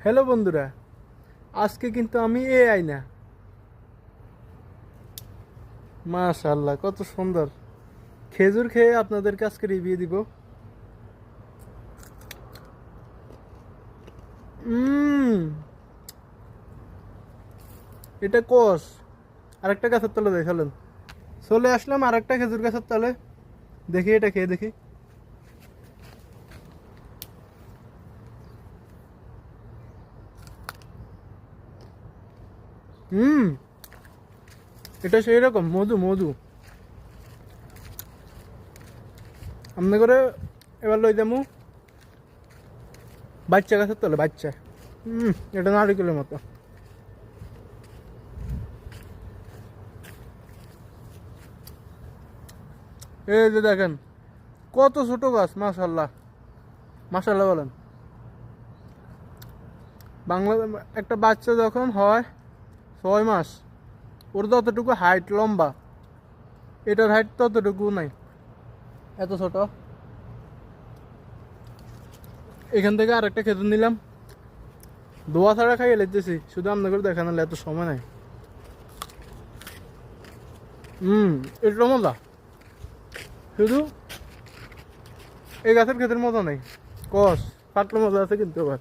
Hello বন্ধুরা, আজকে কিন্তু আমি এআই না। মাশাআল্লাহ, কত সুন্দর খেজুর খেয়ে আপনাদেরকে আজকে রিভিউ দিব। উম এটা কস আরেকটা গাছের তলে দেখালেন। চলে আসলাম আরেকটা খেজুর গাছের তলে, দেখি এটা খেয়ে দেখি। হুম, এটা সেই রকম মধু মধু। আমনে করে এবার লই যামু বাচ্চা গাছের তলে, বাচ্চা। এটা নারিকেলের মতো। এই যে দেখেন কত ছোট গাছ, মাশাআল্লাহ মাশাআল্লাহ বলেন। বাংলা একটা বাচ্চা যখন হয় 6 মাস, ওর যতটুকু হাইট লম্বা, এটার হাইট ততটুকু নাই, এত ছোট। এখান থেকে আরেকটা খেতে নিলাম, দোয়া ছাড়া খাইয়ে লেতেছি, শুধু আপনাদের দেখানো এত সময় নাই। এটা মজা, শুধু এই গাছের ক্ষেতের মজা নেই, কস পাতলা মজা আছে কিন্তু আবার।